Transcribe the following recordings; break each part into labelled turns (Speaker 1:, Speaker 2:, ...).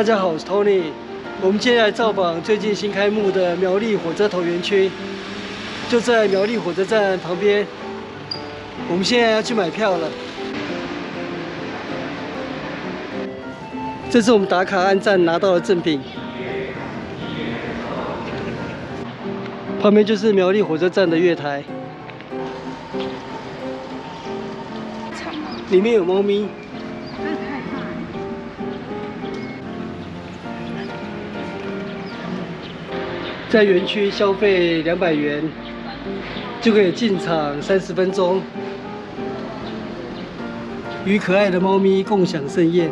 Speaker 1: 大家好，我是 Tony。我们接下来造访最近新开幕的苗栗火车头园区，就在苗栗火车站旁边。我们现在要去买票了。这是我们打卡按站拿到的赠品。旁边就是苗栗火车站的月台，里面有猫咪。 在园区消费200元，就可以进场30分钟，与可爱的猫咪共享盛宴。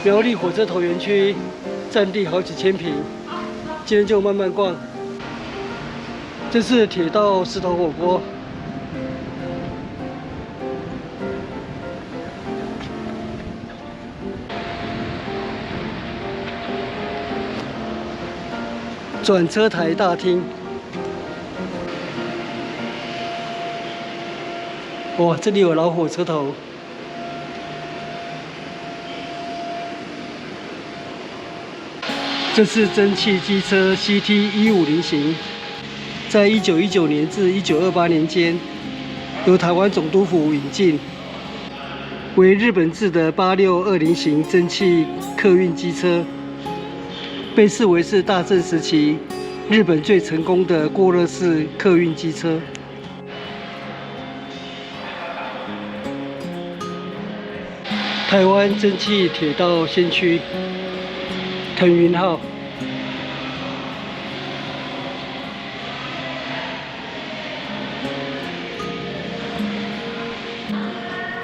Speaker 1: 苗栗火车头园区占地好几千坪，今天就慢慢逛。这是铁道石头火锅。 转车台大厅，哇，这里有老火车头。这是蒸汽机车 CT150型，在1919年至1928年间，由台湾总督府引进，为日本制的8620型蒸汽客运机车。 被视为是大正时期日本最成功的过热式客运机车。台湾蒸汽铁道先驱腾云号，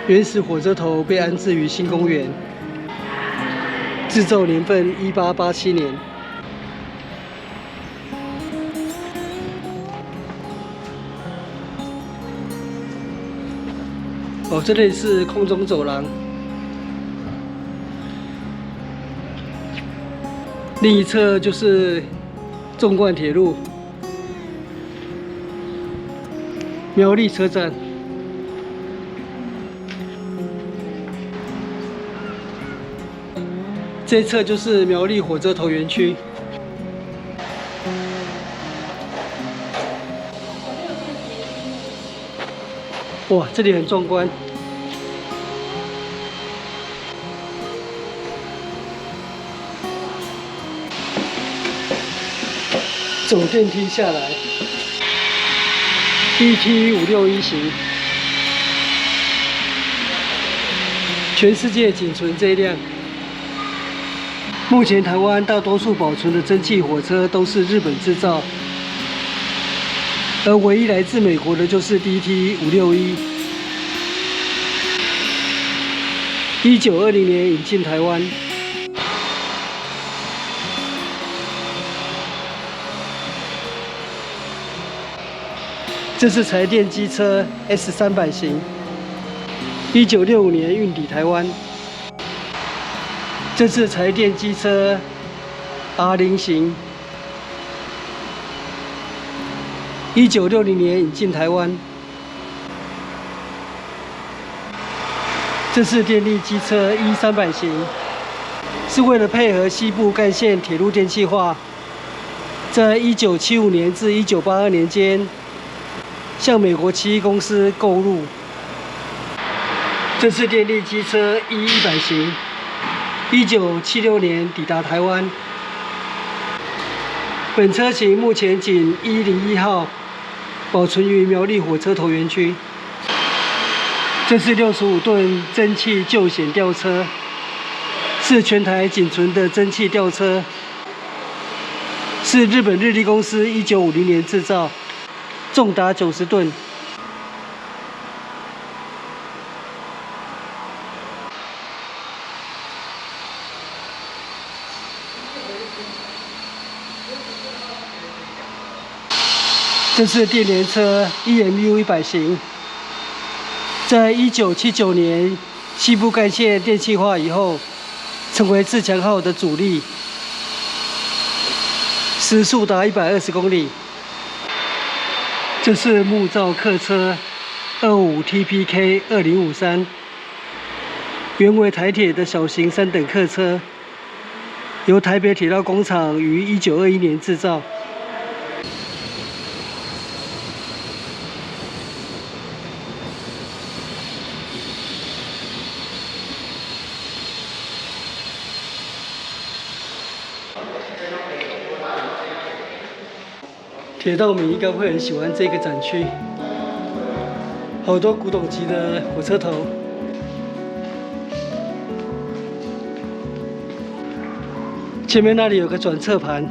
Speaker 1: 原始火车头被安置于新公园。 制造年份1887年。哦，这里是空中走廊，另一侧就是纵贯铁路苗栗车站。 这一侧就是苗栗火车头园区。哇，这里很壮观。走电梯下来 ，DT561型，全世界仅存这一辆。 目前台湾大多数保存的蒸汽火车都是日本制造，而唯一来自美国的就是 DT561。1920年引进台湾。这是柴电机车 S300型，1965年运抵台湾。 这是柴电机车 R0型，1960年引进台湾。这是电力机车 E300型，是为了配合西部干线铁路电气化，在1975年至1982年间，向美国奇异公司购入。这是电力机车 E100型。 1976年抵达台湾。本车型目前仅101号保存于苗栗火车头园区。这是65吨蒸汽旧显吊车，是全台仅存的蒸汽吊车，是日本日立公司1950年制造，重达90吨。 这是电联车 EMU100型，在1979年西部干线电气化以后，成为自强号的主力，时速达120公里。这是木造客车 25TPK 2053，原为台铁的小型3等客车，由台北铁道工厂于1921年制造。铁道迷应该会很喜欢这个展区，好多古董级的火车头。前面那里有个转侧盘，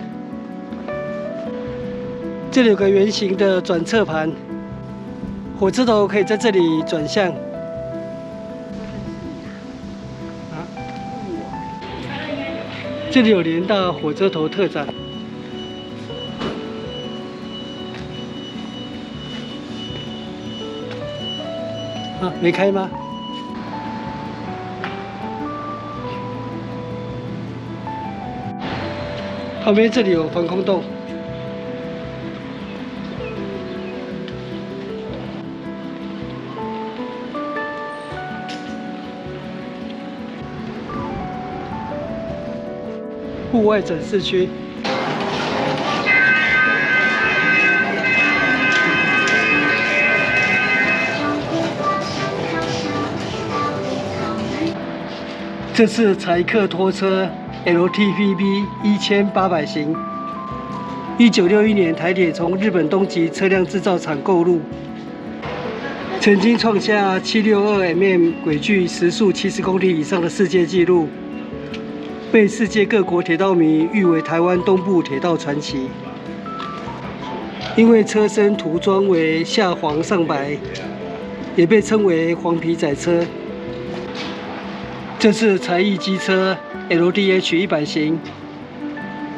Speaker 1: 这里有个圆形的转侧盘，火车头可以在这里转向。这里有联大火车头特展。没开吗？旁边这里有防空洞。户外展示区。这是柴克拖车 LTPB 1800型，1961年台铁从日本东急车辆制造厂购入，曾经创下762mm 轨距时速70公里以上的世界纪录，被世界各国铁道迷誉为台湾东部铁道传奇。因为车身涂装为下黄上白，也被称为黄皮仔车。这是柴翼机车 LDH 100型，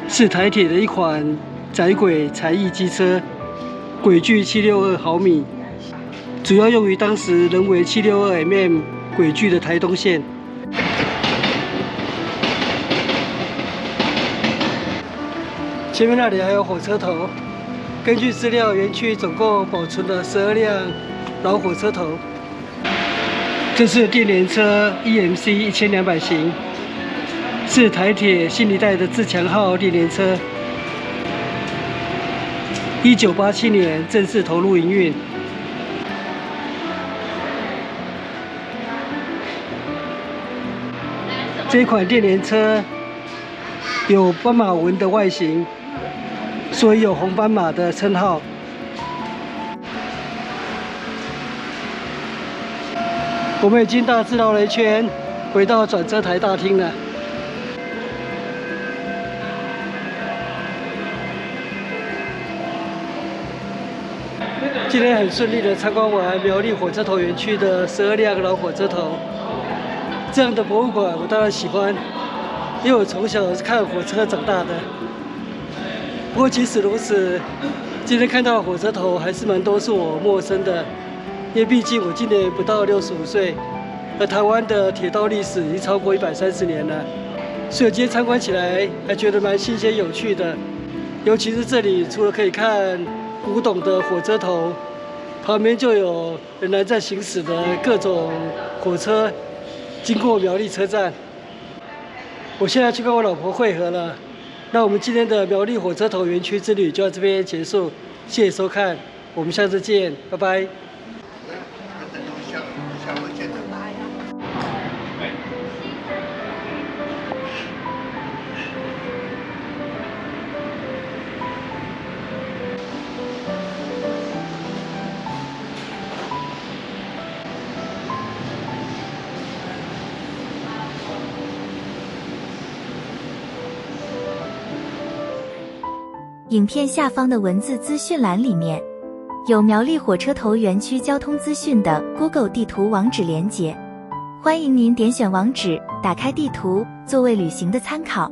Speaker 1: 是台铁的一款窄轨柴翼机车，轨距762毫米，主要用于当时仍为762mm 轨距的台东线。前面那里还有火车头，根据资料，园区总共保存了12辆老火车头。这是电联车 EMC 1200型，是台铁新一代的自强号电联车。1987年正式投入营运。这款电联车有斑马纹的外形，所以有红斑马的称号。我们已经大致绕了一圈，回到转车台大厅了。今天很顺利的参观完苗栗火车头园区的12辆老火车头，这样的博物馆我当然喜欢，因为我从小是看火车长大的。不过即使如此，今天看到的火车头还是蛮多是我陌生的。因为毕竟我今年不到65岁，而台湾的铁道历史已经超过130年了，所以今天参观起来还觉得蛮新鲜有趣的。尤其是这里除了可以看古董的火车头，旁边就有仍然在行驶的各种火车经过苗栗车站。我现在去跟我老婆会合了，那我们今天的苗栗火车头园区之旅就到这边结束，谢谢收看，我们下次见，拜拜。
Speaker 2: 影片下方的文字资讯栏里面有苗栗火车头园区交通资讯的 Google 地图网址连结，欢迎您点选网址，打开地图，作为旅行的参考。